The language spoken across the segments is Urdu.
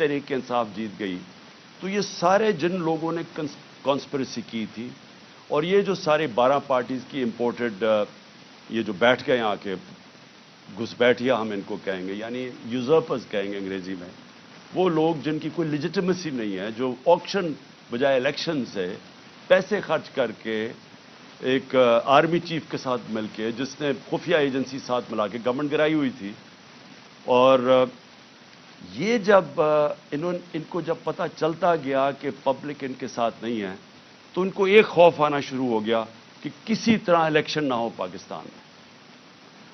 تحریک انصاف جیت گئی. تو یہ سارے جن لوگوں نے کانسپریسی کی تھی اور یہ جو سارے 12 پارٹیز کی امپورٹڈ یہ جو بیٹھ گئے آ کے گھسپیٹھیا ہم ان کو کہیں گے, یعنی یوزرپرز کہیں گے انگریزی میں, وہ لوگ جن کی کوئی لیجیٹمیسی نہیں ہے, جو آکشن بجائے الیکشن سے پیسے خرچ کر کے ایک آرمی چیف کے ساتھ مل کے, جس نے خفیہ ایجنسی ساتھ ملا کے گورنمنٹ گرائی ہوئی تھی, اور یہ جب ان کو جب پتہ چلتا گیا کہ پبلک ان کے ساتھ نہیں ہے, تو ان کو ایک خوف آنا شروع ہو گیا کہ کسی طرح الیکشن نہ ہو پاکستان میں,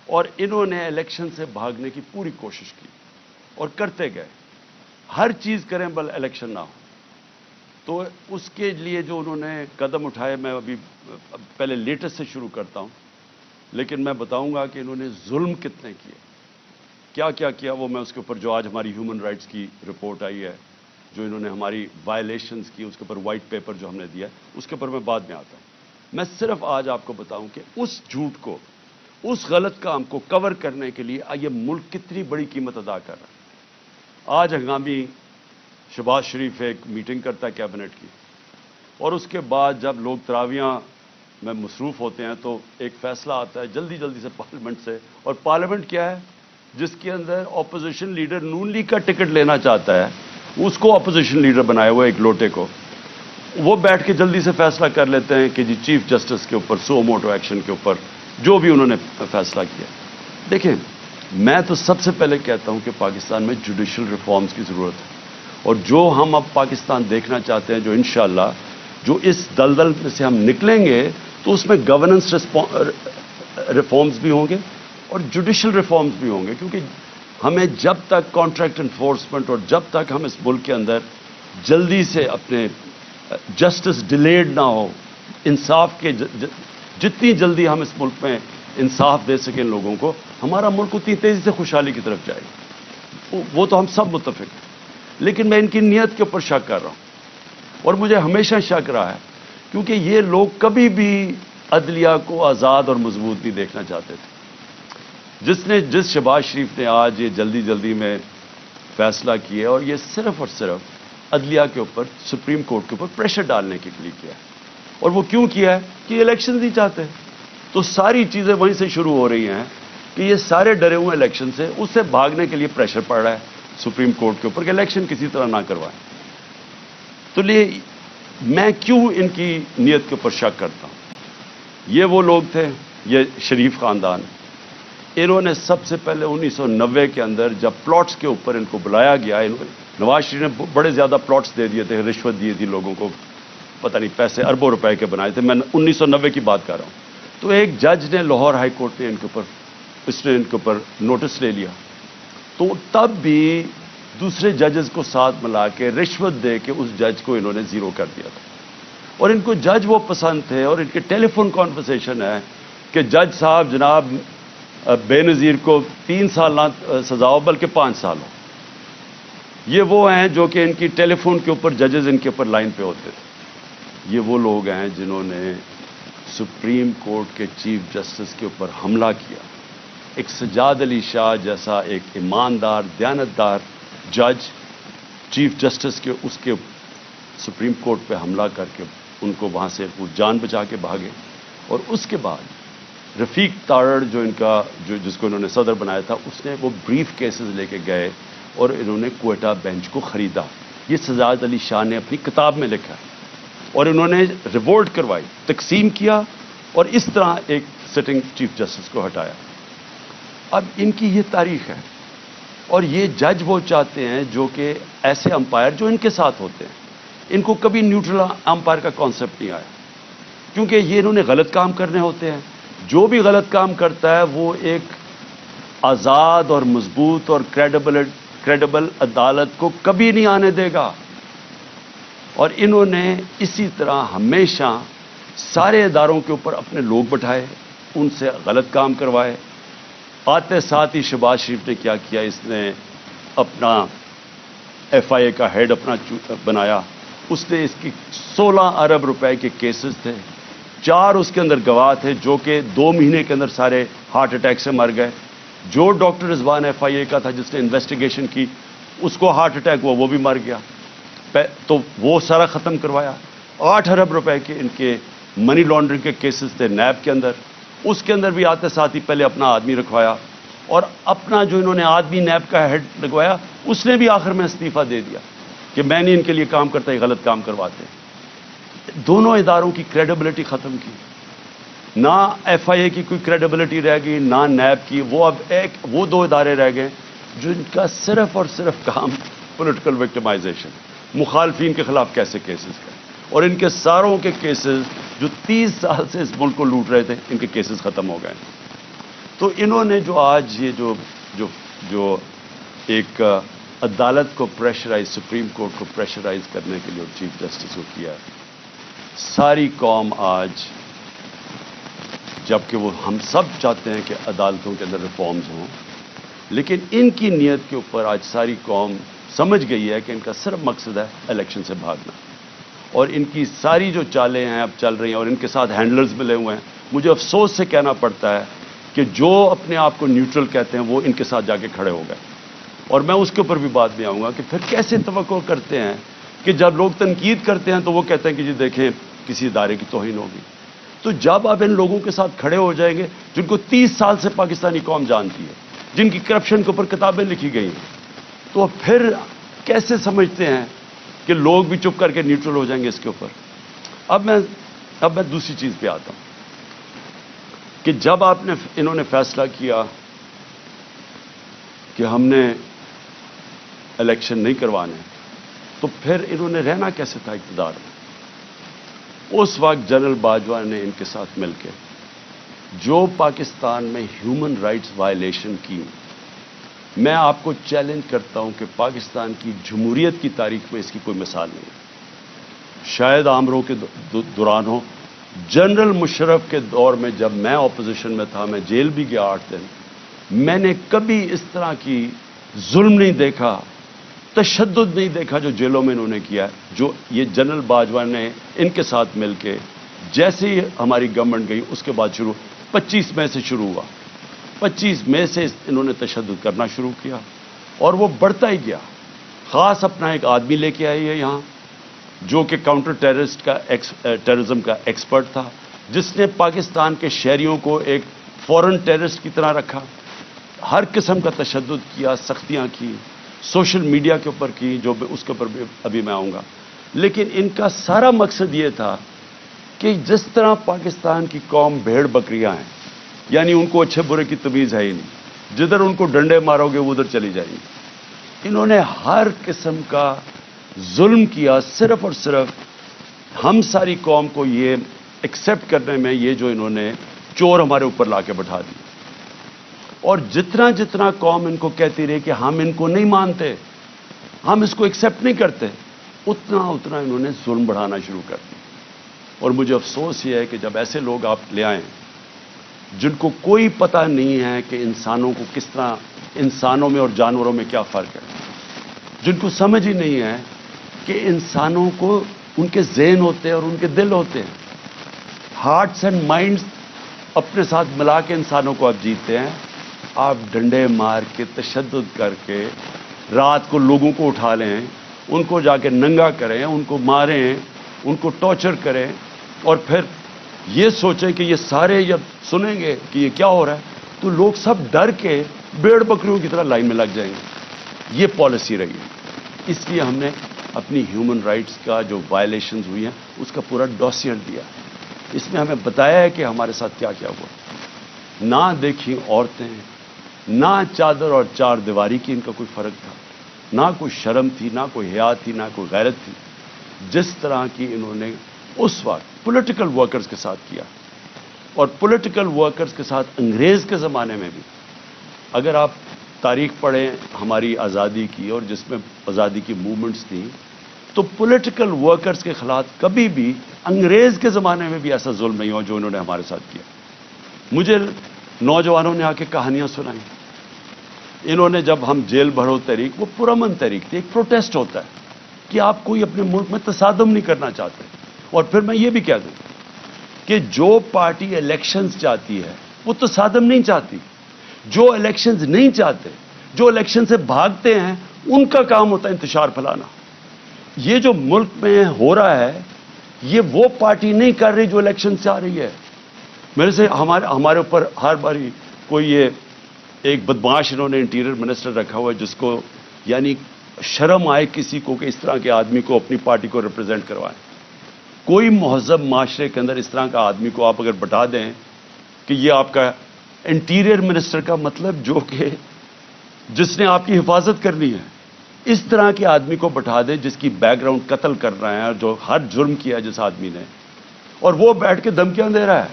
اور انہوں نے الیکشن سے بھاگنے کی پوری کوشش کی اور کرتے گئے, ہر چیز کریں بل الیکشن نہ ہو. تو اس کے لیے جو انہوں نے قدم اٹھائے, میں ابھی پہلے لیٹسٹ سے شروع کرتا ہوں, لیکن میں بتاؤں گا کہ انہوں نے ظلم کتنے کیے, کیا کیا کیا, وہ میں اس کے اوپر جو آج ہماری ہیومن رائٹس کی رپورٹ آئی ہے, جو انہوں نے ہماری وائلیشنز کی, اس کے اوپر وائٹ پیپر جو ہم نے دیا, اس کے اوپر میں بعد میں آتا ہوں. میں صرف آج آپ کو بتاؤں کہ اس جھوٹ کو, اس غلط کام کو کور کرنے کے لیے یہ ملک کتنی بڑی قیمت ادا کر رہا ہے. آج ہنگامی شہباز شریف ایک میٹنگ کرتا ہے کیبنٹ کی, اور اس کے بعد جب لوگ تراویحاں میں مصروف ہوتے ہیں تو ایک فیصلہ آتا ہے جلدی جلدی سے پارلیمنٹ سے, اور پارلیمنٹ کیا ہے, جس کے اندر اپوزیشن لیڈر نون لیگ کا ٹکٹ لینا چاہتا ہے, اس کو اپوزیشن لیڈر بنایا ہوا ایک لوٹے کو, وہ بیٹھ کے جلدی سے فیصلہ کر لیتے ہیں کہ جی چیف جسٹس کے اوپر سو موٹو ایکشن کے اوپر جو بھی انہوں نے فیصلہ کیا. دیکھیں, میں تو سب سے پہلے کہتا ہوں کہ پاکستان میں جوڈیشل ریفارمز کی ضرورت ہے, اور جو ہم اب پاکستان دیکھنا چاہتے ہیں, جو انشاءاللہ جو اس دلدل میں سے ہم نکلیں گے, تو اس میں گورننس ریفارمز بھی ہوں گے اور جوڈیشل ریفارمز بھی ہوں گے, کیونکہ ہمیں جب تک کانٹریکٹ انفورسمنٹ اور جب تک ہم اس ملک کے اندر جلدی سے اپنے جسٹس ڈیلیڈ نہ ہو, انصاف کے جتنی جلدی ہم اس ملک میں انصاف دے سکیں لوگوں کو, ہمارا ملک اتنی تیزی سے خوشحالی کی طرف جائے گا. وہ تو ہم سب متفق ہیں, لیکن میں ان کی نیت کے اوپر شک کر رہا ہوں, اور مجھے ہمیشہ شک رہا ہے, کیونکہ یہ لوگ کبھی بھی عدلیہ کو آزاد اور مضبوط نہیں دیکھنا چاہتے تھے. جس شہباز شریف نے آج یہ جلدی جلدی میں فیصلہ کیا, اور یہ صرف اور صرف عدلیہ کے اوپر, سپریم کورٹ کے اوپر پریشر ڈالنے کے لیے کیا ہے. اور وہ کیوں کیا ہے کہ الیکشن نہیں چاہتے, تو ساری چیزیں وہیں سے شروع ہو رہی ہیں کہ یہ سارے ڈرے ہوئے الیکشن سے, اس سے بھاگنے کے لیے پریشر پڑ رہا ہے سپریم کورٹ کے اوپر کہ الیکشن کسی طرح نہ کروائیں. تو میں کیوں ان کی نیت کے اوپر شک کرتا ہوں. یہ وہ لوگ تھے, یہ شریف خاندان, انہوں نے سب سے پہلے 1990 کے اندر جب پلاٹس کے اوپر ان کو بلایا گیا, نواز شریف نے بڑے زیادہ پلاٹس دے دیے تھے, رشوت دی تھی لوگوں کو, پتہ نہیں پیسے اربوں روپے کے بنائے تھے, میں 1990 کی بات کر رہا ہوں. تو ایک جج نے لاہور ہائی کورٹ نے ان کے اوپر نوٹس لے لیا, تو تب بھی دوسرے ججز کو ساتھ ملا کے رشوت دے کے اس جج کو انہوں نے زیرو کر دیا تھا. اور ان کو جج وہ پسند تھے, اور ان کے ٹیلی فون کانورسیشن ہے کہ جج صاحب جناب بے نظیر کو 3 سال نہ سزا ہو بلکہ 5 سال ہو. یہ وہ ہیں جو کہ ان کی ٹیلی فون کے اوپر ججز ان کے اوپر لائن پہ ہوتے تھے. یہ وہ لوگ ہیں جنہوں نے سپریم کورٹ کے چیف جسٹس کے اوپر حملہ کیا. ایک سجاد علی شاہ جیسا ایک ایماندار دیانتدار جج چیف جسٹس کے اس کے سپریم کورٹ پہ حملہ کر کے ان کو وہاں سے وہ جان بچا کے بھاگے. اور اس کے بعد رفیق تارڑ جو ان کا جس کو انہوں نے صدر بنایا تھا, اس نے وہ بریف کیسز لے کے گئے اور انہوں نے کوئٹہ بینچ کو خریدا. یہ سجاد علی شاہ نے اپنی کتاب میں لکھا, اور انہوں نے ریوولٹ کروائی, تقسیم کیا, اور اس طرح ایک سٹنگ چیف جسٹس کو ہٹایا. اب ان کی یہ تاریخ ہے, اور یہ جج وہ چاہتے ہیں جو کہ ایسے امپائر جو ان کے ساتھ ہوتے ہیں, ان کو کبھی نیوٹرل امپائر کا کانسیپٹ نہیں آیا, کیونکہ یہ انہوں نے غلط کام کرنے ہوتے ہیں. جو بھی غلط کام کرتا ہے وہ ایک آزاد اور مضبوط اور کریڈیبل عدالت کو کبھی نہیں آنے دے گا. اور انہوں نے اسی طرح ہمیشہ سارے اداروں کے اوپر اپنے لوگ بٹھائے, ان سے غلط کام کروائے. آتے ساتھ ہی شہباز شریف نے کیا کیا, اس نے اپنا FIA کا ہیڈ اپنا بنایا. اس نے اس کی 16 ارب روپے کے کیسز تھے, 4 اس کے اندر گواہ تھے جو کہ 2 مہینے کے اندر سارے ہارٹ اٹیک سے مر گئے. جو ڈاکٹر رضوان FIA کا تھا جس نے انویسٹیگیشن کی, اس کو ہارٹ اٹیک ہوا، وہ بھی مر گیا، تو وہ سارا ختم کروایا۔ 8 ارب روپے کے ان کے منی لانڈرنگ کے کیسز تھے نیب کے اندر، اس کے اندر بھی آتے ساتھ ہی پہلے اپنا آدمی رکھوایا، اور اپنا جو انہوں نے آدمی نیب کا ہیڈ لگوایا اس نے بھی آخر میں استعفیٰ دے دیا کہ میں نہیں ان کے لیے کام کرتا، یہ غلط کام کرواتے۔ دونوں اداروں کی کریڈیبلٹی ختم کی، نہ ایف آئی اے کی کوئی کریڈیبلٹی رہ گئی، نہ نیب کی۔ وہ دو ادارے رہ گئے جن کا صرف اور صرف کام پولیٹیکل وکٹمائزیشن، مخالفین کے خلاف کیسے کیسز کریں، اور ان کے ساروں کے کیسز جو 30 سال سے اس ملک کو لوٹ رہے تھے، ان کے کیسز ختم ہو گئے۔ تو انہوں نے جو آج یہ جو ایک عدالت کو پریشرائز، سپریم کورٹ کو پریشرائز کرنے کے لیے اور چیف جسٹس کو کیا ہے، ساری قوم آج، جبکہ وہ ہم سب چاہتے ہیں کہ عدالتوں کے اندر ریفارمز ہوں، لیکن ان کی نیت کے اوپر آج ساری قوم سمجھ گئی ہے کہ ان کا صرف مقصد ہے الیکشن سے بھاگنا، اور ان کی ساری جو چالیں ہیں اب چل رہی ہیں، اور ان کے ساتھ ہینڈلرز ملے ہوئے ہیں۔ مجھے افسوس سے کہنا پڑتا ہے کہ جو اپنے آپ کو نیوٹرل کہتے ہیں وہ ان کے ساتھ جا کے کھڑے ہو گئے، اور میں اس کے اوپر بھی بات میں آؤں گا کہ پھر کیسے توقع کرتے ہیں کہ جب لوگ تنقید کرتے ہیں تو وہ کہتے ہیں کہ جی دیکھیں کسی ادارے کی توہین ہوگی۔ تو جب آپ ان لوگوں کے ساتھ کھڑے ہو جائیں گے جن کو 30 سال سے پاکستانی قوم جانتی ہے، جن کی کرپشن کے اوپر کتابیں لکھی گئی ہیں، تو پھر کیسے سمجھتے ہیں کہ لوگ بھی چپ کر کے نیوٹرل ہو جائیں گے اس کے اوپر؟ اب میں دوسری چیز پہ آتا ہوں کہ جب انہوں نے فیصلہ کیا کہ ہم نے الیکشن نہیں کروانے، تو پھر انہوں نے رہنا کیسے تھا اقتدار میں؟ اس وقت جنرل باجوہ نے ان کے ساتھ مل کے جو پاکستان میں ہیومن رائٹس وائلیشن کی، میں آپ کو چیلنج کرتا ہوں کہ پاکستان کی جمہوریت کی تاریخ میں اس کی کوئی مثال نہیں ہے۔ شاید عامروں کے دوران ہو، جنرل مشرف کے دور میں جب میں اپوزیشن میں تھا، میں جیل بھی گیا 8 دن، میں نے کبھی اس طرح کی ظلم نہیں دیکھا، تشدد نہیں دیکھا جو جیلوں میں انہوں نے کیا ہے، جو یہ جنرل باجوہ نے ان کے ساتھ مل کے، جیسے ہی ہماری گورنمنٹ گئی اس کے بعد 25 مئی سے شروع ہوا، 25 مئی سے انہوں نے تشدد کرنا شروع کیا، اور وہ بڑھتا ہی گیا۔ خاص اپنا ایک آدمی لے کے آئی ہے یہاں جو کہ کاؤنٹر ٹیررزم کا ایکسپرٹ تھا، جس نے پاکستان کے شہریوں کو ایک فورن ٹیررسٹ کی طرح رکھا، ہر قسم کا تشدد کیا، سختیاں کی، سوشل میڈیا کے اوپر کی، جو اس کے اوپر ابھی میں آؤں گا۔ لیکن ان کا سارا مقصد یہ تھا کہ جس طرح پاکستان کی قوم بھیڑ بکریاں ہیں، یعنی ان کو اچھے برے کی تمیز ہے ہی نہیں، جدھر ان کو ڈنڈے مارو گے وہ ادھر چلی جائیں گی۔ انہوں نے ہر قسم کا ظلم کیا، صرف اور صرف ہم ساری قوم کو یہ ایکسیپٹ کرنے میں، یہ جو انہوں نے چور ہمارے اوپر لا کے بٹھا دی، اور جتنا جتنا قوم ان کو کہتی رہی کہ ہم ان کو نہیں مانتے، ہم اس کو ایکسیپٹ نہیں کرتے، اتنا اتنا انہوں نے ظلم بڑھانا شروع کر دیا۔ اور مجھے افسوس یہ ہے کہ جب ایسے لوگ آپ لے آئیں جن کو کوئی پتہ نہیں ہے کہ انسانوں کو کس طرح، انسانوں میں اور جانوروں میں کیا فرق ہے، جن کو سمجھ ہی نہیں ہے کہ انسانوں کو ان کے ذہن ہوتے ہیں اور ان کے دل ہوتے ہیں، ہارٹس اینڈ مائنڈز اپنے ساتھ ملا کے انسانوں کو آپ جیتے ہیں، آپ ڈنڈے مار کے، تشدد کر کے، رات کو لوگوں کو اٹھا لیں، ان کو جا کے ننگا کریں، ان کو ماریں، ان کو ٹارچر کریں، اور پھر یہ سوچیں کہ یہ سارے جب سنیں گے کہ یہ کیا ہو رہا ہے تو لوگ سب ڈر کے بھیڑ بکریوں کی طرح لائن میں لگ جائیں گے۔ یہ پالیسی رہی ہے۔ اس لیے ہم نے اپنی ہیومن رائٹس کا جو وائلیشنز ہوئی ہیں اس کا پورا ڈوسیئر دیا، اس میں ہمیں بتایا ہے کہ ہمارے ساتھ کیا کیا ہوا۔ نہ دیکھی عورتیں، نہ چادر اور چار دیواری کی ان کا کوئی فرق تھا، نہ کوئی شرم تھی، نہ کوئی حیا تھی، نہ کوئی غیرت تھی، جس طرح کی انہوں نے اس وقت پولیٹیکل ورکرز کے ساتھ کیا، اور پولیٹیکل ورکرز کے ساتھ انگریز کے زمانے میں بھی۔ اگر آپ تاریخ پڑھیں ہماری آزادی کی، اور جس میں آزادی کی موومنٹس تھیں، تو پولیٹیکل ورکرز کے خلاف کبھی بھی انگریز کے زمانے میں بھی ایسا ظلم نہیں ہوا جو انہوں نے ہمارے ساتھ کیا۔ مجھے نوجوانوں نے آ کے کہانیاں سنائیں، انہوں نے جب ہم جیل بھرو تحریک، وہ پرامن تحریک تھی، ایک پروٹیسٹ ہوتا ہے کہ آپ کوئی اپنے ملک میں تصادم نہیں کرنا چاہتے۔ اور پھر میں یہ بھی کہہ دوں کہ جو پارٹی الیکشنز چاہتی ہے وہ تصادم نہیں چاہتی، جو الیکشنز نہیں چاہتے جو الیکشن سے بھاگتے ہیں ان کا کام ہوتا ہے انتشار پھیلانا. یہ جو ملک میں ہو رہا ہے یہ وہ پارٹی نہیں کر رہی جو الیکشن سے آ رہی ہے. میرے سے ہمارے اوپر ہر باری کوئی یہ ایک بدماش انہوں نے انٹیریئر منسٹر رکھا ہوا ہے جس کو یعنی شرم آئے کسی کو کہ اس طرح کے آدمی کو اپنی پارٹی کو ریپرزینٹ کروائیں. کوئی مہذب معاشرے کے اندر اس طرح کا آدمی کو آپ اگر بتا دیں کہ یہ آپ کا انٹیریئر منسٹر کا مطلب جو کہ جس نے آپ کی حفاظت کرنی ہے, اس طرح کے آدمی کو بٹھا دیں جس کی بیک گراؤنڈ قتل کر رہے ہیں, جو ہر جرم کیا جس آدمی نے, اور وہ بیٹھ کے دھمکیاں دے رہا ہے.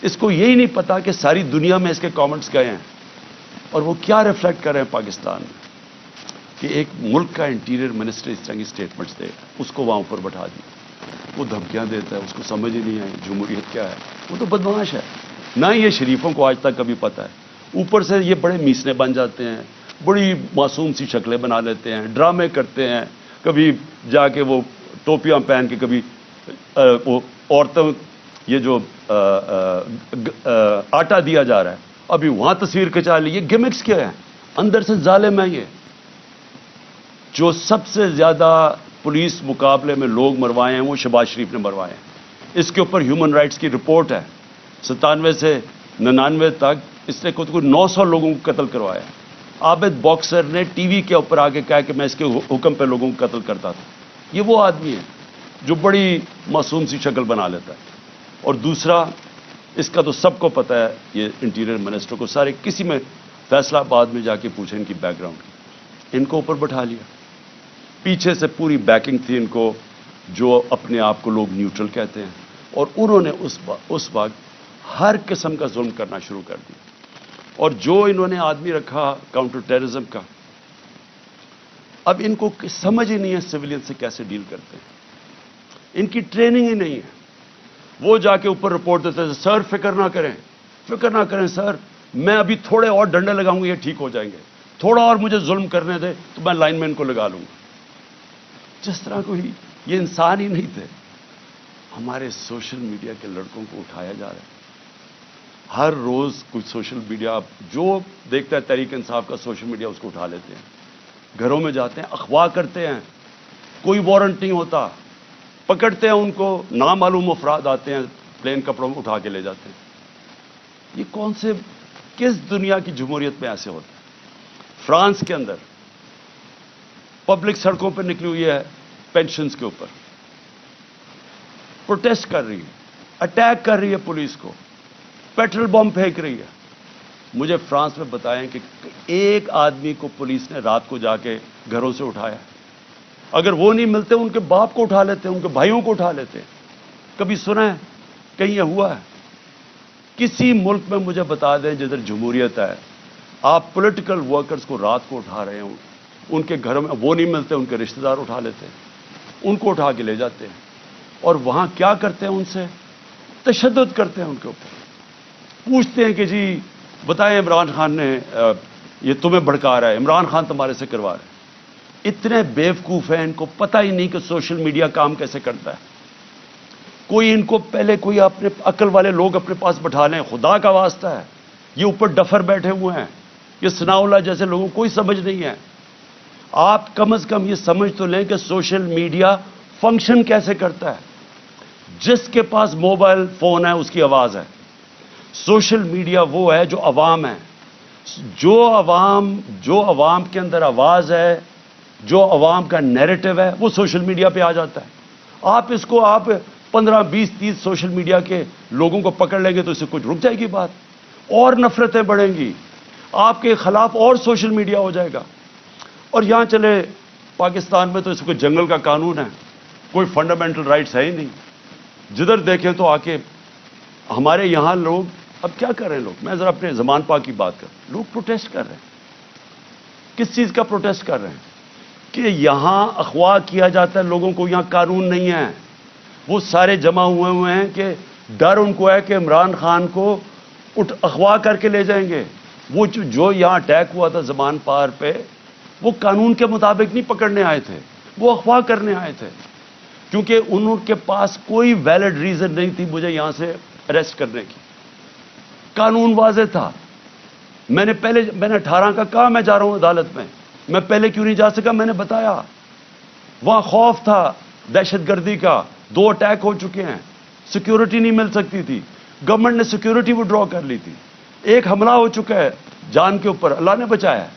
اس کو یہی نہیں پتا کہ ساری دنیا میں اس کے کامنٹس گئے ہیں اور وہ کیا ریفلیکٹ کر رہے ہیں پاکستان میں, کہ ایک ملک کا انٹیریئر منسٹر اس طرح کی اسٹیٹمنٹس دے, اس کو وہاں پر بٹھا دی, وہ دھمکیاں دیتا ہے, اس کو سمجھ ہی نہیں آئی جمہوریت کیا ہے. وہ تو بدمعاش ہے. نہ یہ شریفوں کو آج تک کبھی پتہ ہے. اوپر سے یہ بڑے میسنے بن جاتے ہیں, بڑی معصوم سی شکلیں بنا لیتے ہیں, ڈرامے کرتے ہیں, کبھی جا کے وہ ٹوپیاں پہن کے, کبھی وہ عورتوں یہ جو آٹا دیا جا رہا ہے ابھی وہاں تصویر کھچا لی. یہ گیمکس کیا ہے؟ اندر سے ظالم ہے. یہ جو سب سے زیادہ پولیس مقابلے میں لوگ مروائے ہیں وہ شہباز شریف نے مروائے ہیں. اس کے اوپر ہیومن رائٹس کی رپورٹ ہے. 97 سے 99 تک اس نے کوئی 900 لوگوں کو قتل کروایا. عابد باکسر نے ٹی وی کے اوپر آگے کہا کہ میں اس کے حکم پہ لوگوں کو قتل کرتا تھا. یہ وہ آدمی ہے جو بڑی معصوم سی شکل بنا لیتا ہے. اور دوسرا, اس کا تو سب کو پتہ ہے, یہ انٹیریئر منسٹر کو سارے, کسی میں فیصلہ آباد میں جا کے پوچھیں ان کی بیک گراؤنڈ کی, ان کو اوپر بٹھا لیا. پیچھے سے پوری بیکنگ تھی ان کو, جو اپنے آپ کو لوگ نیوٹرل کہتے ہیں, اور انہوں نے اس وقت ہر قسم کا ظلم کرنا شروع کر دیا. اور جو انہوں نے آدمی رکھا کاؤنٹر ٹیررزم کا, اب ان کو سمجھ ہی نہیں ہے سویلین سے کیسے ڈیل کرتے ہیں. ان کی ٹریننگ ہی نہیں ہے. وہ جا کے اوپر رپورٹ دیتے ہیں, سر فکر نہ کریں سر, میں ابھی تھوڑے اور ڈنڈے لگاؤں گا یہ ٹھیک ہو جائیں گے, تھوڑا اور مجھے ظلم کرنے دے تو میں لائن مین کو لگا لوں گا. جس طرح کوئی یہ انسان ہی نہیں تھے. ہمارے سوشل میڈیا کے لڑکوں کو اٹھایا جا رہا ہے. ہر روز کچھ سوشل میڈیا جو دیکھتا ہے تحریک انصاف کا سوشل میڈیا اس کو اٹھا لیتے ہیں, گھروں میں جاتے ہیں, اغوا کرتے ہیں, کوئی وارنٹ نہیں ہوتا, پکڑتے ہیں ان کو, نامعلوم افراد آتے ہیں پلین کپڑوں میں اٹھا کے لے جاتے ہیں. یہ کون سے کس دنیا کی جمہوریت میں ایسے ہوتا ہے؟ فرانس کے اندر پبلک سڑکوں پہ نکلی ہوئی ہے پینشنز کے اوپر, پروٹیسٹ کر رہی ہے, اٹیک کر رہی ہے پولیس کو, پیٹرول بم پھینک رہی ہے. مجھے فرانس میں بتائیں کہ ایک آدمی کو پولیس نے رات کو جا کے گھروں سے اٹھایا. اگر وہ نہیں ملتے ان کے باپ کو اٹھا لیتے, ان کے بھائیوں کو اٹھا لیتے. کبھی سنا ہے کہیں یہ ہوا ہے؟ کسی ملک میں مجھے بتا دیں جدھر جمہوریت ہے, آپ پولیٹیکل ورکرز کو رات کو اٹھا رہے ہیں, ان کے گھر میں وہ نہیں ملتے, ان کے رشتہ دار اٹھا لیتے ہیں, ان کو اٹھا کے لے جاتے ہیں, اور وہاں کیا کرتے ہیں؟ ان سے تشدد کرتے ہیں, ان کے اوپر پوچھتے ہیں کہ جی بتائیں عمران خان نے یہ تمہیں بھڑکا رہا ہے, عمران خان تمہارے سے کروا رہا ہے. اتنے بیوقوف ہیں, ان کو پتہ ہی نہیں کہ سوشل میڈیا کام کیسے کرتا ہے. کوئی ان کو پہلے کوئی اپنے عقل والے لوگ اپنے پاس بٹھا لیں, خدا کا واسطہ ہے. یہ اوپر ڈفر بیٹھے ہوئے ہیں, یہ ثناء اللہ جیسے لوگوں کو کوئی سمجھ نہیں ہے. آپ کم از کم یہ سمجھ تو لیں کہ سوشل میڈیا فنکشن کیسے کرتا ہے. جس کے پاس موبائل فون ہے اس کی آواز ہے. سوشل میڈیا وہ ہے جو عوام ہے, جو عوام کے اندر آواز ہے, جو عوام کا نیریٹو ہے, وہ سوشل میڈیا پہ آ جاتا ہے. آپ اس کو 15 20 30 سوشل میڈیا کے لوگوں کو پکڑ لیں گے تو اس سے کچھ رک جائے گی بات, اور نفرتیں بڑھیں گی, آپ کے خلاف اور سوشل میڈیا ہو جائے گا. اور یہاں چلے پاکستان میں تو اس کو جنگل کا قانون ہے, کوئی فنڈامنٹل رائٹس ہے ہی نہیں. جدھر دیکھیں تو آ کے ہمارے یہاں لوگ اب کیا کر رہے ہیں. لوگ, میں ذرا اپنے زمان پاک کی بات کروں, لوگ پروٹیسٹ کر رہے ہیں. کس چیز کا پروٹیسٹ کر رہے ہیں؟ کہ یہاں اغوا کیا جاتا ہے لوگوں کو, یہاں قانون نہیں ہے. وہ سارے جمع ہوئے ہیں کہ ڈر ان کو ہے کہ عمران خان کو اغوا کر کے لے جائیں گے. وہ جو یہاں اٹیک ہوا تھا زمان پار پہ, وہ قانون کے مطابق نہیں پکڑنے آئے تھے, وہ اغوا کرنے آئے تھے, کیونکہ ان کے پاس کوئی ویلڈ ریزن نہیں تھی مجھے یہاں سے اریسٹ کرنے کی. قانون واضح تھا, میں نے 18 کا کہا میں جا رہا ہوں عدالت میں پہلے کیوں نہیں جا سکا؟ میں نے بتایا وہاں خوف تھا دہشت گردی کا، 2 اٹیک ہو چکے ہیں، سیکیورٹی نہیں مل سکتی تھی، گورنمنٹ نے سیکیورٹی وڈرا کر لی تھی، ایک حملہ ہو چکا ہے جان کے اوپر، اللہ نے بچایا ہے۔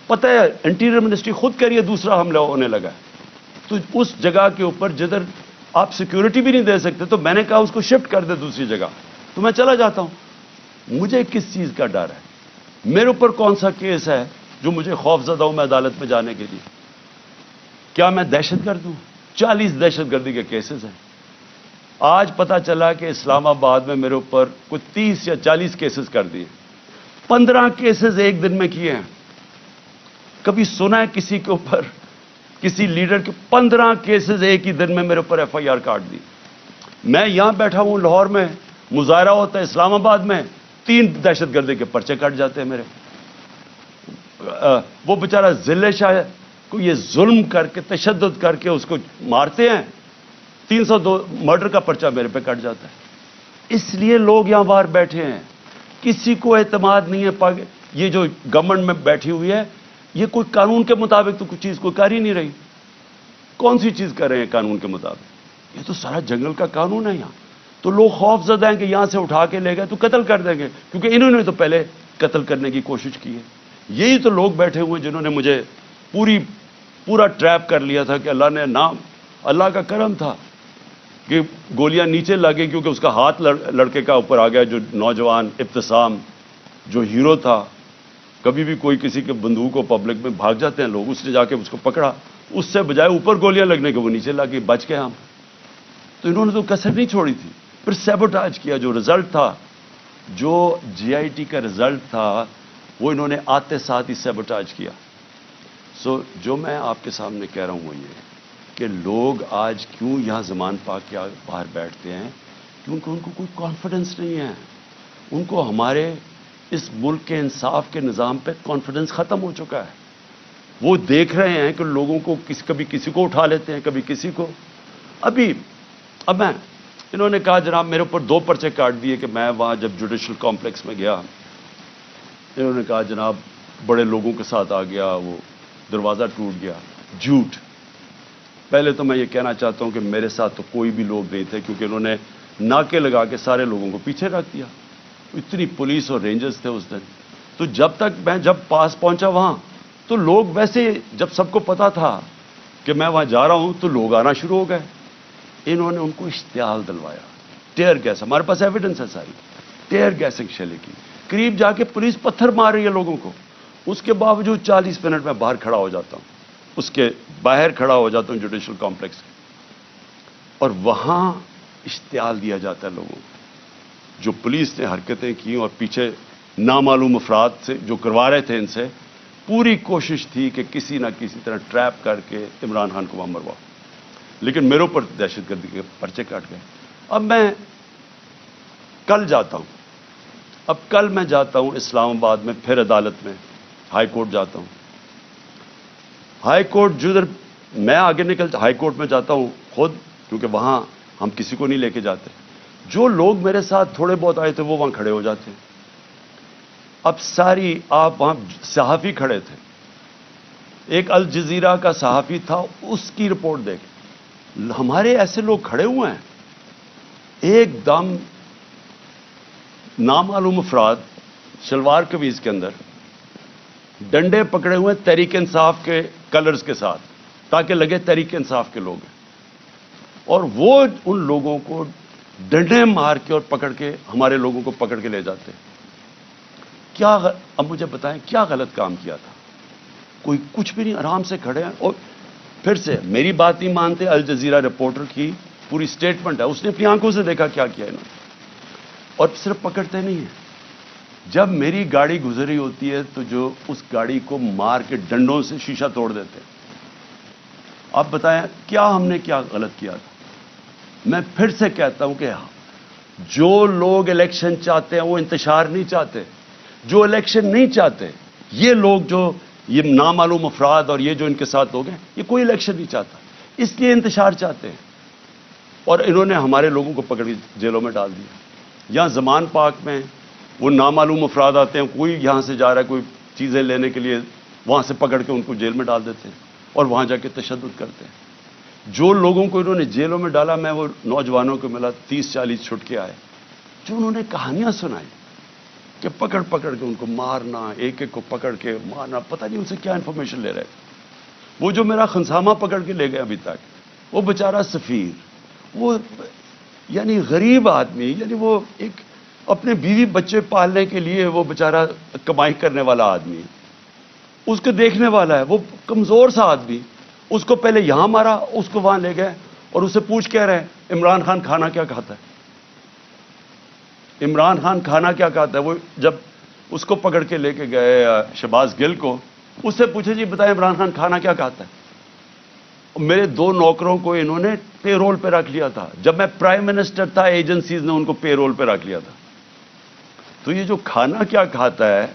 پتہ ہے انٹیریئر منسٹری خود کہہ رہی ہے دوسرا حملہ ہونے لگا ہے۔ تو اس جگہ کے اوپر جدھر آپ سیکیورٹی بھی نہیں دے سکتے، تو میں نے کہا اس کو شفٹ کر دے دوسری جگہ، تو میں چلا جاتا ہوں۔ مجھے کس چیز کا ڈر ہے؟ میرے اوپر کون سا کیس ہے جو مجھے خوف زدہ ہوں میں عدالت میں جانے کے لیے؟ کیا میں دہشت گرد ہوں؟ 40 دہشت گردی کے کیسز ہیں۔ آج پتا چلا کہ اسلام آباد میں میرے اوپر کوئی 30 یا 40 کیسز کر دیے، 15 کیسز ایک دن میں کیے ہیں۔ کبھی سنا ہے کسی کے اوپر، کسی لیڈر کے 15 کیسز ایک ہی دن میں میرے اوپر FIR کاٹ دی؟ میں یہاں بیٹھا ہوں لاہور میں، مظاہرہ ہوتا ہے اسلام آباد میں، 3 دہشت گردی کے پرچے کٹ جاتے ہیں میرے۔ وہ بیچارہ ضلع شاہ کو یہ ظلم کر کے، تشدد کر کے اس کو مارتے ہیں، 302 مرڈر کا پرچہ میرے پہ کٹ جاتا ہے۔ اس لیے لوگ یہاں باہر بیٹھے ہیں، کسی کو اعتماد نہیں ہے۔ یہ جو گورنمنٹ میں بیٹھی ہوئی ہے، یہ کوئی قانون کے مطابق تو کچھ چیز کوئی کر ہی نہیں رہی۔ کون سی چیز کر رہے ہیں قانون کے مطابق؟ یہ تو سارا جنگل کا قانون ہے یہاں۔ تو لوگ خوف زدہ ہیں کہ یہاں سے اٹھا کے لے گئے تو قتل کر دیں گے، کیونکہ انہوں نے تو پہلے قتل کرنے کی کوشش کی ہے۔ یہی تو لوگ بیٹھے ہوئے جنہوں نے مجھے پورا ٹریپ کر لیا تھا کہ اللہ کا کرم تھا کہ گولیاں نیچے لگے، کیونکہ اس کا ہاتھ لڑکے کا اوپر آ گیا، جو نوجوان ابتسام جو ہیرو تھا۔ کبھی بھی کوئی کسی کے بندوق کو پبلک میں بھاگ جاتے ہیں لوگ، اس نے جا کے اس کو پکڑا، اس سے بجائے اوپر گولیاں لگنے کے وہ نیچے لگی، بچ گئے ہم۔ تو انہوں نے تو کسر نہیں چھوڑی تھی۔ پھر سیبوٹاج کیا، جو رزلٹ تھا، جو GIT کا رزلٹ تھا، وہ انہوں نے آتے ساتھ ہی سیبوٹاج کیا۔ جو میں آپ کے سامنے کہہ رہا ہوں وہ یہ کہ لوگ آج کیوں یہاں زمان پاک کے باہر بیٹھتے ہیں؟ کیونکہ ان کو کوئی کانفیڈنس نہیں ہے، ان کو ہمارے اس ملک کے انصاف کے نظام پہ کانفیڈنس ختم ہو چکا ہے۔ وہ دیکھ رہے ہیں کہ لوگوں کو کبھی کسی کو اٹھا لیتے ہیں، کبھی کسی کو۔ اب انہوں نے کہا جناب میرے اوپر 2 پرچے کاٹ دیے کہ میں وہاں جب جوڈیشل کمپلیکس میں گیا، انہوں نے کہا جناب بڑے لوگوں کے ساتھ آ گیا، وہ دروازہ ٹوٹ گیا۔ جھوٹ۔ پہلے تو میں یہ کہنا چاہتا ہوں کہ میرے ساتھ تو کوئی بھی لوگ نہیں تھے، کیونکہ انہوں نے ناکے لگا کے سارے لوگوں کو پیچھے رکھ دیا۔ اتنی پولیس اور رینجرز تھے اس دن۔ تو جب پاس پہنچا وہاں، تو لوگ ویسے جب سب کو پتا تھا کہ میں وہاں جا رہا ہوں تو لوگ آنا شروع ہو گئے۔ انہوں نے ان کو اشتعال دلوایا، ٹیئر گیس، ہمارے پاس ایویڈنس ہے ساری، ٹیئر گیسنگ شیلے کی، قریب جا کے پولیس پتھر مار رہی ہے لوگوں کو۔ اس کے باوجود 40 منٹ میں باہر کھڑا ہو جاتا ہوں، اس کے باہر کھڑا ہو جاتا ہوں جوڈیشل کمپلیکس کے، اور وہاں اشتعال دیا جاتا ہے لوگوں کو۔ جو پولیس نے حرکتیں کی اور پیچھے نامعلوم افراد سے جو کروا رہے تھے، ان سے پوری کوشش تھی کہ کسی نہ کسی طرح ٹریپ کر کے عمران خان کو وہاں مرواؤ، لیکن میرے اوپر دہشت گردی کے پرچے کاٹ گئے۔ اب میں کل جاتا ہوں اسلام آباد میں، پھر عدالت میں، ہائی کورٹ جاتا ہوں۔ ہائی کورٹ جدھر میں آگے ہائی کورٹ میں جاتا ہوں خود، کیونکہ وہاں ہم کسی کو نہیں لے کے جاتے۔ جو لوگ میرے ساتھ تھوڑے بہت آئے تھے وہ وہاں کھڑے ہو جاتے ہیں۔ اب آپ وہاں صحافی کھڑے تھے، ایک الجزیرہ کا صحافی تھا، اس کی رپورٹ دیکھ، ہمارے ایسے لوگ کھڑے ہوئے ہیں، ایک دم نامعلوم افراد شلوار قمیض کے اندر ڈنڈے پکڑے ہوئے تحریک انصاف کے کلرز کے ساتھ، تاکہ لگے تحریک انصاف کے لوگ ہیں، اور وہ ان لوگوں کو ڈنڈے مار کے اور پکڑ کے ہمارے لوگوں کو پکڑ کے لے جاتے۔ اب مجھے بتائیں کیا غلط کام کیا تھا؟ کوئی کچھ بھی نہیں، آرام سے کھڑے ہیں۔ اور پھر سے میری بات نہیں مانتے، الجزیرہ رپورٹر کی پوری سٹیٹمنٹ ہے، اس نے اپنی آنکھوں سے دیکھا کیا کیا انہوں نے، اور صرف پکڑتے نہیں ہیں، جب میری گاڑی گزری ہوتی ہے تو جو اس گاڑی کو مار کے ڈنڈوں سے شیشہ توڑ دیتے ہیں۔ آپ بتائیں کیا ہم نے کیا غلط کیا تھا؟ میں پھر سے کہتا ہوں کہ جو لوگ الیکشن چاہتے ہیں وہ انتشار نہیں چاہتے، جو الیکشن نہیں چاہتے، یہ لوگ جو یہ نامعلوم افراد اور یہ جو ان کے ساتھ لوگ ہیں، یہ کوئی الیکشن نہیں چاہتا، اس لیے انتشار چاہتے ہیں، اور انہوں نے ہمارے لوگوں کو پکڑ کے جیلوں میں ڈال دیا۔ یہاں زمان پاک میں وہ نامعلوم افراد آتے ہیں, کوئی یہاں سے جا رہا ہے کوئی چیزیں لینے کے لیے, وہاں سے پکڑ کے ان کو جیل میں ڈال دیتے ہیں اور وہاں جا کے تشدد کرتے ہیں. جو لوگوں کو انہوں نے جیلوں میں ڈالا, میں وہ نوجوانوں کو ملا 30-40 چھٹ کے آئے, جو انہوں نے کہانیاں سنائی کہ پکڑ پکڑ کے ان کو مارنا, ایک ایک کو پکڑ کے مارنا, پتہ نہیں ان سے کیا انفارمیشن لے رہے تھے. وہ جو میرا خنسامہ پکڑ کے لے گئے ابھی تک, وہ بیچارہ سفیر, وہ یعنی غریب آدمی, یعنی وہ ایک اپنے بیوی بچے پالنے کے لیے وہ بیچارہ کمائی کرنے والا آدمی, اس کو دیکھنے والا ہے, وہ کمزور سا آدمی, اس کو پہلے یہاں مارا, اس کو وہاں لے گئے اور اسے پوچھ کہہ رہے ہیں عمران خان کھانا کیا کھاتا ہے, عمران خان کھانا کیا کھاتا ہے. وہ جب اس کو پکڑ کے لے کے گئے شہباز گل کو, اس سے پوچھے جی بتائیں عمران خان کھانا کیا کھاتا ہے. میرے 2 نوکروں کو انہوں نے پے رول پہ رکھ لیا تھا, جب میں پرائم منسٹر تھا ایجنسیز نے ان کو پے رول پہ رکھ لیا تھا. تو یہ جو کھانا کیا کھاتا ہے,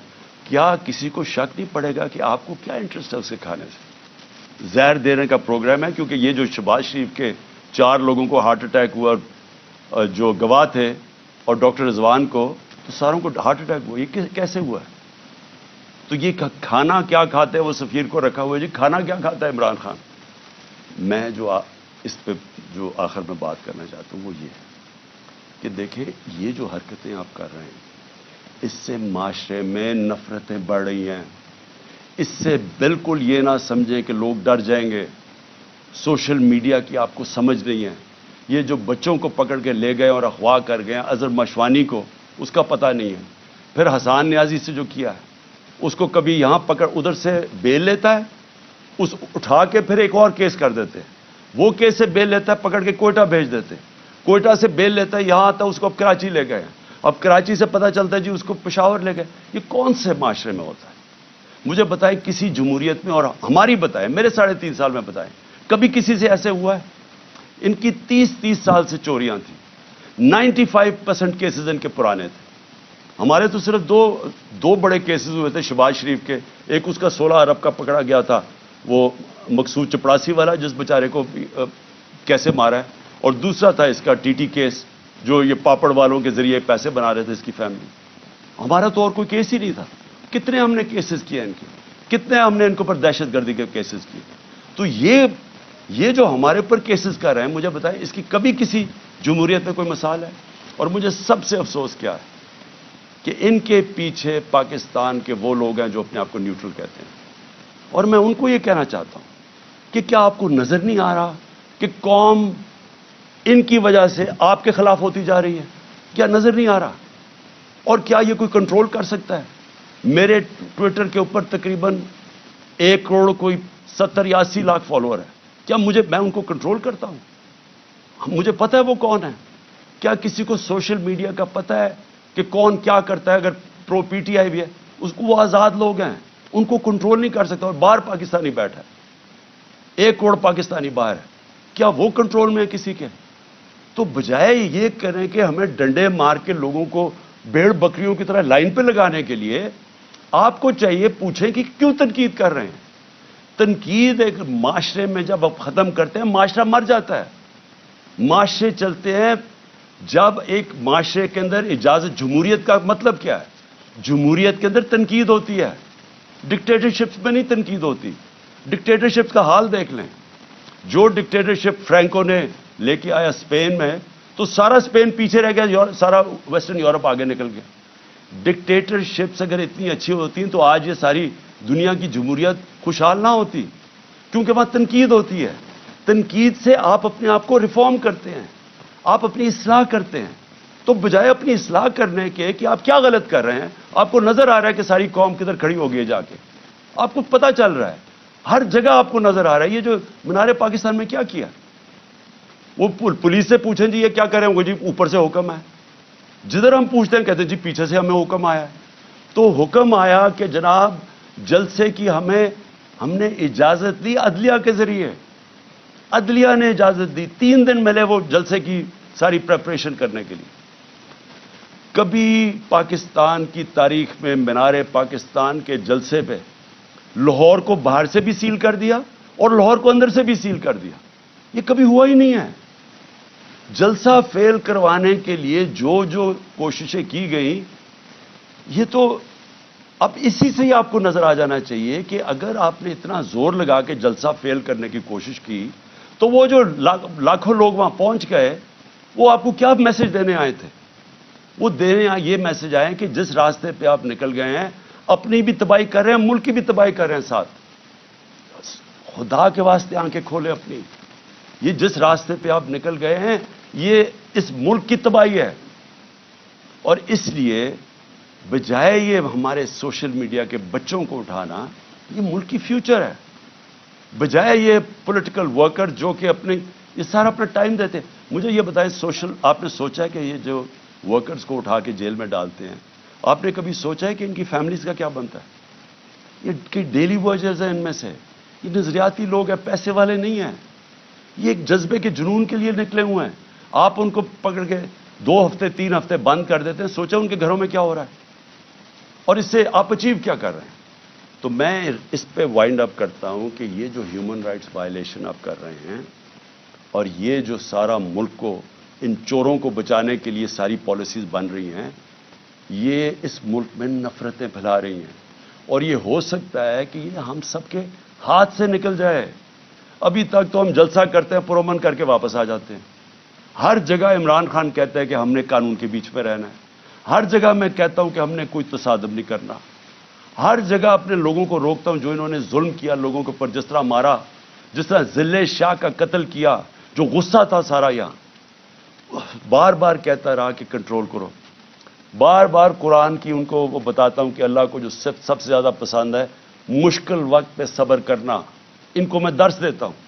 کیا کسی کو شک نہیں پڑے گا کہ آپ کو کیا انٹرسٹ ہے اسے کھانے سے؟ زہر دینے کا پروگرام ہے, کیونکہ یہ جو شہباز شریف کے 4 لوگوں کو ہارٹ اٹیک ہوا, جو گواہ تھے, اور ڈاکٹر رضوان کو, تو ساروں کو ہارٹ اٹیک ہوا. یہ کیسے ہوا ہے؟ تو یہ کھانا کیا کھاتے ہیں, وہ سفیر کو رکھا ہوا ہے, جی کھانا کیا کھاتا ہے عمران خان. میں جو اس پہ جو آخر میں بات کرنا چاہتا ہوں وہ یہ ہے کہ دیکھیں, یہ جو حرکتیں آپ کر رہے ہیں, اس سے معاشرے میں نفرتیں بڑھ رہی ہیں. اس سے بالکل یہ نہ سمجھیں کہ لوگ ڈر جائیں گے. سوشل میڈیا کی آپ کو سمجھ نہیں ہے. یہ جو بچوں کو پکڑ کے لے گئے اور اغوا کر گئے اظہر مشوانی کو, اس کا پتہ نہیں ہے. پھر حسان نیازی سے جو کیا ہے, اس کو کبھی یہاں پکڑ, ادھر سے بیل لیتا ہے, اس اٹھا کے پھر ایک اور کیس کر دیتے ہیں, وہ کیس سے بیل لیتا ہے, پکڑ کے کوئٹہ بھیج دیتے, کوئٹہ سے بیل لیتا ہے, یہاں آتا ہے, اس کو اب کراچی لے گئے. اب کراچی سے پتہ چلتا ہے جی اس کو پشاور لے گئے. یہ کون سے معاشرے میں ہوتا ہے؟ مجھے بتائیں کسی جمہوریت میں, اور ہماری بتائیں, میرے 3.5 سال میں بتائیں, کبھی کسی سے ایسے ہوا ہے؟ ان کی 30 سال سے چوریاں تھیں, 95% کیسز ان کے پرانے تھے. ہمارے تو صرف دو بڑے کیسز ہوئے تھے شہباز شریف کے. ایک اس کا 16 ارب کا پکڑا گیا تھا, وہ مقصود چپڑاسی والا, جس بیچارے کو کیسے مارا ہے, اور دوسرا تھا اس کا TT کیس, جو یہ پاپڑ والوں کے ذریعے پیسے بنا رہے تھے اس کی فیملی. ہمارا تو اور کوئی کیس ہی نہیں تھا. کتنے ہم نے کیسز کیے ان کے, کتنے ہم نے ان کے اوپر دہشت گردی کے کیسز کیے. تو یہ جو ہمارے اوپر کیسز کر رہے ہیں, مجھے بتائیں اس کی کبھی کسی جمہوریت میں کوئی مثال ہے؟ اور مجھے سب سے افسوس کیا ہے کہ ان کے پیچھے پاکستان کے وہ لوگ ہیں جو اپنے آپ کو نیوٹرل کہتے ہیں. اور میں ان کو یہ کہنا چاہتا ہوں کہ کیا آپ کو نظر نہیں آ رہا کہ قوم ان کی وجہ سے آپ کے خلاف ہوتی جا رہی ہے؟ کیا نظر نہیں آ رہا؟ اور کیا یہ کوئی کنٹرول کر سکتا ہے؟ میرے ٹویٹر کے اوپر تقریباً 1 کروڑ کوئی 70 یا 80 لاکھ فالوور ہے. کیا میں ان کو کنٹرول کرتا ہوں؟ مجھے پتہ ہے وہ کون ہے. کیا کسی کو سوشل میڈیا کا پتہ ہے کہ کون کیا کرتا ہے؟ اگر پرو PTI بھی ہے, اس کو, وہ آزاد لوگ ہیں, ان کو کنٹرول نہیں کر سکتا. اور باہر پاکستانی بیٹھا ہے, 1 کروڑ پاکستانی باہر ہے, کیا وہ کنٹرول میں ہے کسی کے؟ تو بجائے یہ کریں کہ ہمیں ڈنڈے مار کے لوگوں کو بھیڑ بکریوں کی طرح لائن پہ لگانے کے لیے, آپ کو چاہیے پوچھیں کہ کیوں تنقید کر رہے ہیں. تنقید ایک معاشرے میں جب آپ ختم کرتے ہیں, معاشرہ مر جاتا ہے. معاشرے چلتے ہیں جب ایک معاشرے کے اندر اجازت. جمہوریت کا مطلب کیا ہے؟ جمہوریت کے اندر تنقید ہوتی ہے, ڈکٹیٹرشپس میں نہیں تنقید ہوتی. ڈکٹیٹرشپ کا حال دیکھ لیں. جو ڈکٹیٹرشپ فرینکو نے لے کے آیا اسپین میں, تو سارا اسپین پیچھے رہ گیا, سارا ویسٹرن یورپ آگے نکل گیا. ڈکٹیٹرشپس اگر اتنی اچھی ہوتی ہیں تو آج یہ ساری دنیا کی جمہوریت خوشحال نہ ہوتی, کیونکہ وہاں تنقید ہوتی ہے. تنقید سے آپ اپنے آپ کو ریفارم کرتے ہیں, آپ اپنی اصلاح کرتے ہیں. تو بجائے اپنی اصلاح کرنے کے کہ آپ کیا غلط کر رہے ہیں, آپ کو نظر آ رہا ہے کہ ساری قوم کدھر کھڑی ہو گئی جا کے, آپ کو پتہ چل رہا ہے, ہر جگہ آپ کو نظر آ رہا ہے. یہ جو منار پاکستان میں کیا کیا, وہ پولیس سے پوچھیں جی یہ کیا کریں گے, جی اوپر سے حکم ہے. جدھر ہم پوچھتے ہیں کہتے ہیں جی پیچھے سے ہمیں حکم آیا ہے. تو حکم آیا کہ جناب جلسے کی ہم نے اجازت دی عدلیہ کے ذریعے, عدلیہ نے اجازت دی. 3 دن ملے وہ جلسے کی ساری پریپریشن کرنے کے لیے. کبھی پاکستان کی تاریخ میں مینار پاکستان کے جلسے پہ لاہور کو باہر سے بھی سیل کر دیا اور لاہور کو اندر سے بھی سیل کر دیا. یہ کبھی ہوا ہی نہیں ہے. جلسہ فیل کروانے کے لیے جو کوششیں کی گئیں, یہ تو اب اسی سے ہی آپ کو نظر آ جانا چاہیے کہ اگر آپ نے اتنا زور لگا کے جلسہ فیل کرنے کی کوشش کی تو وہ جو لاکھوں لوگ وہاں پہنچ گئے وہ آپ کو کیا میسج دینے آئے تھے؟ وہ دینے یہ میسج آئے کہ جس راستے پہ آپ نکل گئے ہیں اپنی بھی تباہی کر رہے ہیں، ملک کی بھی تباہی کر رہے ہیں ساتھ. خدا کے واسطے آنکھیں کھولیں اپنی. یہ جس راستے پہ آپ نکل گئے ہیں یہ اس ملک کی تباہی ہے. اور اس لیے بجائے یہ ہمارے سوشل میڈیا کے بچوں کو اٹھانا، یہ ملک کی فیوچر ہے. بجائے یہ پولیٹیکل ورکر جو کہ یہ سارا اپنا ٹائم دیتے ہیں. مجھے یہ بتائیں، آپ نے سوچا ہے کہ یہ جو ورکرز کو اٹھا کے جیل میں ڈالتے ہیں، آپ نے کبھی سوچا ہے کہ ان کی فیملیز کا کیا بنتا ہے؟ یہ ڈیلی ورکرز ہیں، ان میں سے یہ نظریاتی لوگ ہیں، پیسے والے نہیں ہیں. یہ ایک جذبے کے جنون کے لیے نکلے ہوئے ہیں. آپ ان کو پکڑ کے 2 ہفتے 3 ہفتے بند کر دیتے ہیں. سوچا ان کے گھروں میں کیا ہو رہا ہے اور اس سے آپ اچیو کیا کر رہے ہیں. تو میں اس پہ وائنڈ اپ کرتا ہوں کہ یہ جو ہیومن رائٹس وائلیشن آپ کر رہے ہیں اور یہ جو سارا ملک کو ان چوروں کو بچانے کے لیے ساری پالیسیز بن رہی ہیں، یہ اس ملک میں نفرتیں پھیلا رہی ہیں. اور یہ ہو سکتا ہے کہ یہ ہم سب کے ہاتھ سے نکل جائے. ابھی تک تو ہم جلسہ کرتے ہیں، پرامن کر کے واپس آ جاتے ہیں. ہر جگہ عمران خان کہتا ہے کہ ہم نے قانون کے بیچ میں رہنا ہے. ہر جگہ میں کہتا ہوں کہ ہم نے کوئی تصادم نہیں کرنا. ہر جگہ اپنے لوگوں کو روکتا ہوں جو انہوں نے ظلم کیا لوگوں کے اوپر، جس طرح مارا، جس طرح ذلِ شاہ کا قتل کیا، جو غصہ تھا سارا یہاں. بار بار کہتا رہا کہ کنٹرول کرو. بار بار قرآن کی ان کو وہ بتاتا ہوں کہ اللہ کو جو سب سے زیادہ پسند ہے مشکل وقت پہ صبر کرنا. ان کو میں درس دیتا ہوں.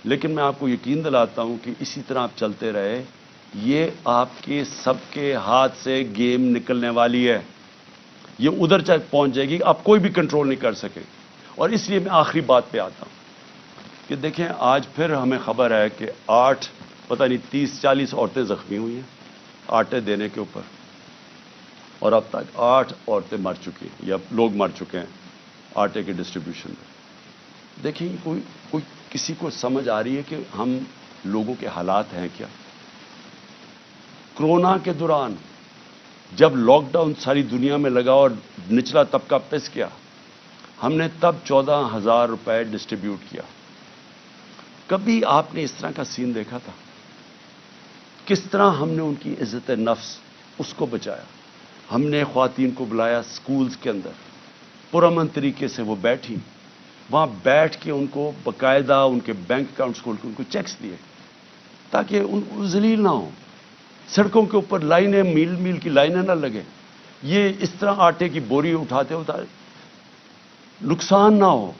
لیکن میں آپ کو یقین دلاتا ہوں کہ اسی طرح آپ چلتے رہے، یہ آپ کے سب کے ہاتھ سے گیم نکلنے والی ہے. یہ ادھر تک پہنچ جائے گی، آپ کوئی بھی کنٹرول نہیں کر سکے. اور اس لیے میں آخری بات پہ آتا ہوں کہ دیکھیں، آج پھر ہمیں خبر ہے کہ 30 40 عورتیں زخمی ہوئی ہیں آٹے دینے کے اوپر، اور اب تک 8 عورتیں مر چکی ہیں یا لوگ مر چکے ہیں آٹے کے ڈسٹریبیوشن میں. دیکھیں، کوئی کسی کو سمجھ آ رہی ہے کہ ہم لوگوں کے حالات ہیں کیا؟ کورونا کے دوران جب لاک ڈاؤن ساری دنیا میں لگا اور نچلا طبقہ پس گیا، ہم نے تب 14,000 روپے ڈسٹریبیوٹ کیا. کبھی آپ نے اس طرح کا سین دیکھا تھا؟ کس طرح ہم نے ان کی عزت نفس اس کو بچایا. ہم نے خواتین کو بلایا سکولز کے اندر، پرامن طریقے سے وہ بیٹھی، وہاں بیٹھ کے ان کو باقاعدہ ان کے بینک اکاؤنٹس کھول کے ان کو چیکس دیے تاکہ ان ذلیل نہ ہوں. سڑکوں کے اوپر لائنیں، میل میل کی لائنیں نہ لگیں. یہ اس طرح آٹے کی بوری اٹھاتے نقصان نہ ہو،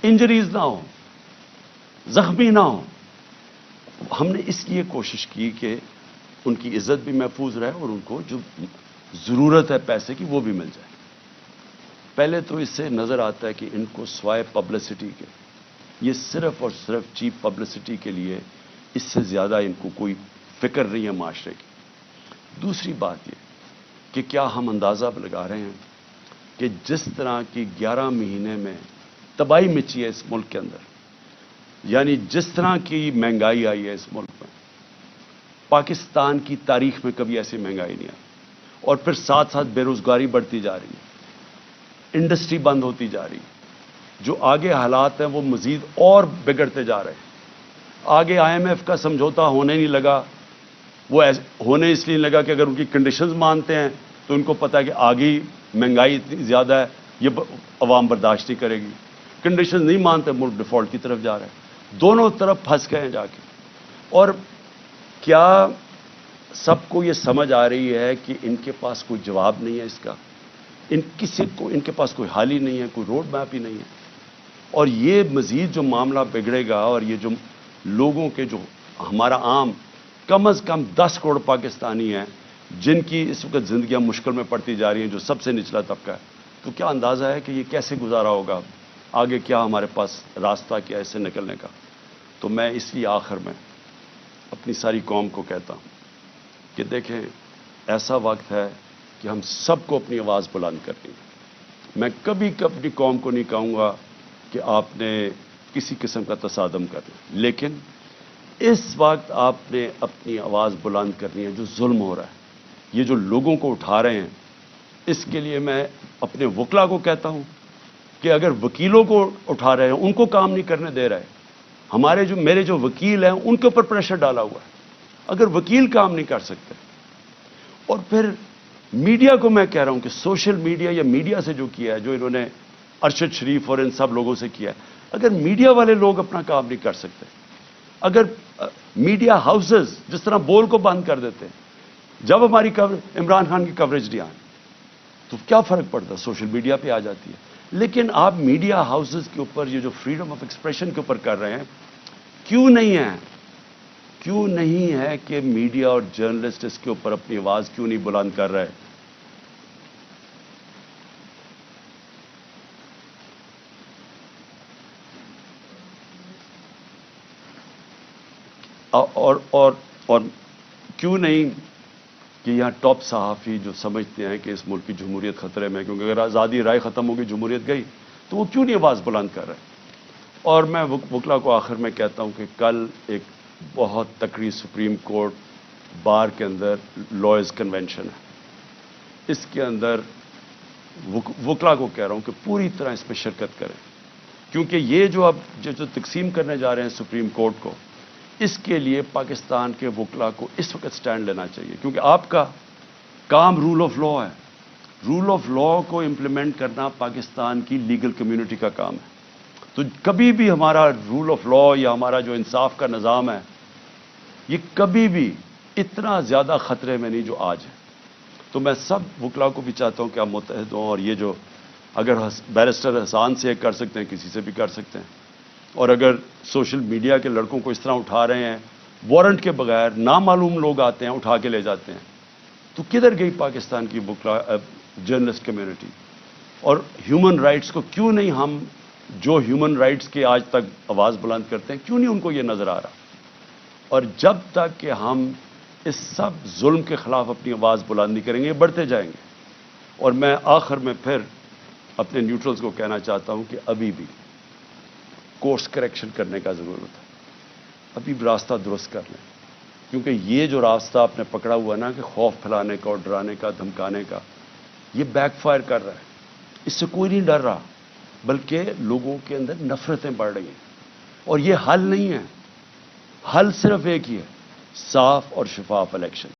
انجریز نہ ہو، زخمی نہ ہو. ہم نے اس لیے کوشش کی کہ ان کی عزت بھی محفوظ رہے اور ان کو جو ضرورت ہے پیسے کی وہ بھی مل جائے. پہلے تو اس سے نظر آتا ہے کہ ان کو سوائے پبلسٹی کے، یہ صرف اور صرف چیپ پبلسٹی کے لیے، اس سے زیادہ ان کو کوئی فکر نہیں ہے معاشرے کی. دوسری بات یہ کہ کیا ہم اندازہ لگا رہے ہیں کہ جس طرح کی 11 مہینے میں تباہی مچی ہے اس ملک کے اندر، یعنی جس طرح کی مہنگائی آئی ہے اس ملک میں، پاکستان کی تاریخ میں کبھی ایسی مہنگائی نہیں آئی. اور پھر ساتھ ساتھ بے روزگاری بڑھتی جا رہی ہے، انڈسٹری بند ہوتی جا رہی ہے. جو آگے حالات ہیں وہ مزید اور بگڑتے جا رہے ہیں. آگے IMF کا سمجھوتا ہونے نہیں لگا. وہ ہونے اس لیے لگا کہ اگر ان کی کنڈیشنز مانتے ہیں تو ان کو پتا ہے کہ آگے مہنگائی اتنی زیادہ ہے، یہ عوام برداشت نہیں کرے گی. کنڈیشنز نہیں مانتے، ملک ڈیفالٹ کی طرف جا رہے ہیں. دونوں طرف پھنس گئے ہیں جا کے. اور کیا سب کو یہ سمجھ آ رہی ہے کہ ان کے پاس کوئی جواب نہیں ہے اس کا؟ ان کے پاس کوئی حل ہی نہیں ہے، کوئی روڈ میپ ہی نہیں ہے. اور یہ مزید جو معاملہ بگڑے گا، اور یہ جو لوگوں کے جو ہمارا عام کم از کم 10 کروڑ پاکستانی ہیں جن کی اس وقت زندگیاں مشکل میں پڑتی جا رہی ہیں، جو سب سے نچلا طبقہ ہے، تو کیا اندازہ ہے کہ یہ کیسے گزارا ہوگا؟ آگے کیا ہمارے پاس راستہ کیا ہے اس سے نکلنے کا؟ تو میں اس لیے آخر میں اپنی ساری قوم کو کہتا ہوں کہ دیکھیں، ایسا وقت ہے کہ ہم سب کو اپنی آواز بلند کرنی ہے. میں کبھی اپنی قوم کو نہیں کہوں گا کہ آپ نے کسی قسم کا تصادم کرنا، لیکن اس وقت آپ نے اپنی آواز بلند کرنی ہے. جو ظلم ہو رہا ہے، یہ جو لوگوں کو اٹھا رہے ہیں اس کے لیے میں اپنے وکلا کو کہتا ہوں کہ اگر وکیلوں کو اٹھا رہے ہیں، ان کو کام نہیں کرنے دے رہے، میرے جو وکیل ہیں ان کے اوپر پریشر ڈالا ہوا ہے، اگر وکیل کام نہیں کر سکتے، اور پھر میڈیا کو میں کہہ رہا ہوں کہ سوشل میڈیا یا میڈیا سے جو کیا ہے، جو انہوں نے ارشد شریف اور ان سب لوگوں سے کیا ہے، اگر میڈیا والے لوگ اپنا کام نہیں کر سکتے، اگر میڈیا ہاؤسز جس طرح بول کو بند کر دیتے جب ہماری عمران خان کی کوریج نہیں آئی تو کیا فرق پڑتا، سوشل میڈیا پہ آ جاتی ہے. لیکن آپ میڈیا ہاؤسز کے اوپر یہ جو فریڈم آف ایکسپریشن کے اوپر کر رہے ہیں، کیوں نہیں ہے کہ میڈیا اور جرنلسٹ اس کے اوپر اپنی آواز کیوں نہیں بلند کر رہے؟ اور کیوں نہیں کہ یہاں ٹاپ صحافی جو سمجھتے ہیں کہ اس ملک کی جمہوریت خطرے میں، کیونکہ اگر آزادی رائے ختم ہوگی، جمہوریت گئی، تو وہ کیوں نہیں آواز بلند کر رہے؟ اور میں وکلا کو آخر میں کہتا ہوں کہ کل ایک بہت تکڑی سپریم کورٹ بار کے اندر لائرز کنونشن ہے، اس کے اندر وکلا کو کہہ رہا ہوں کہ پوری طرح اس میں شرکت کریں، کیونکہ یہ جو اب جو تقسیم کرنے جا رہے ہیں سپریم کورٹ کو، اس کے لیے پاکستان کے وکلا کو اس وقت سٹینڈ لینا چاہیے، کیونکہ آپ کا کام رول آف لا ہے. رول آف لا کو امپلیمنٹ کرنا پاکستان کی لیگل کمیونٹی کا کام ہے. تو کبھی بھی ہمارا رول آف لا یا ہمارا جو انصاف کا نظام ہے، یہ کبھی بھی اتنا زیادہ خطرے میں نہیں جو آج ہے. تو میں سب وکلا کو بھی چاہتا ہوں کہ آپ متحد ہوں، اور یہ جو اگر بیرسٹر حسان سے کر سکتے ہیں، کسی سے بھی کر سکتے ہیں، اور اگر سوشل میڈیا کے لڑکوں کو اس طرح اٹھا رہے ہیں وارنٹ کے بغیر، نامعلوم لوگ آتے ہیں اٹھا کے لے جاتے ہیں، تو کدھر گئی پاکستان کی وکلا جرنلسٹ کمیونٹی؟ اور ہیومن رائٹس کو کیوں نہیں ہم جو ہیومن رائٹس کے آج تک آواز بلند کرتے ہیں، کیوں نہیں ان کو یہ نظر آ رہا؟ اور جب تک کہ ہم اس سب ظلم کے خلاف اپنی آواز بلند نہیں کریں گے، بڑھتے جائیں گے. اور میں آخر میں پھر اپنے نیوٹرلز کو کہنا چاہتا ہوں کہ ابھی بھی کورس کریکشن کرنے کا ضرورت ہے، ابھی راستہ درست کر لیں، کیونکہ یہ جو راستہ آپ نے پکڑا ہوا ہے نا کہ خوف پھیلانے کا اور ڈرانے کا، دھمکانے کا، یہ بیک فائر کر رہا ہے. اس سے کوئی نہیں ڈر رہا، بلکہ لوگوں کے اندر نفرتیں بڑھ رہی ہیں. اور یہ حل نہیں ہے، حل صرف ایک ہی ہے، صاف اور شفاف الیکشن.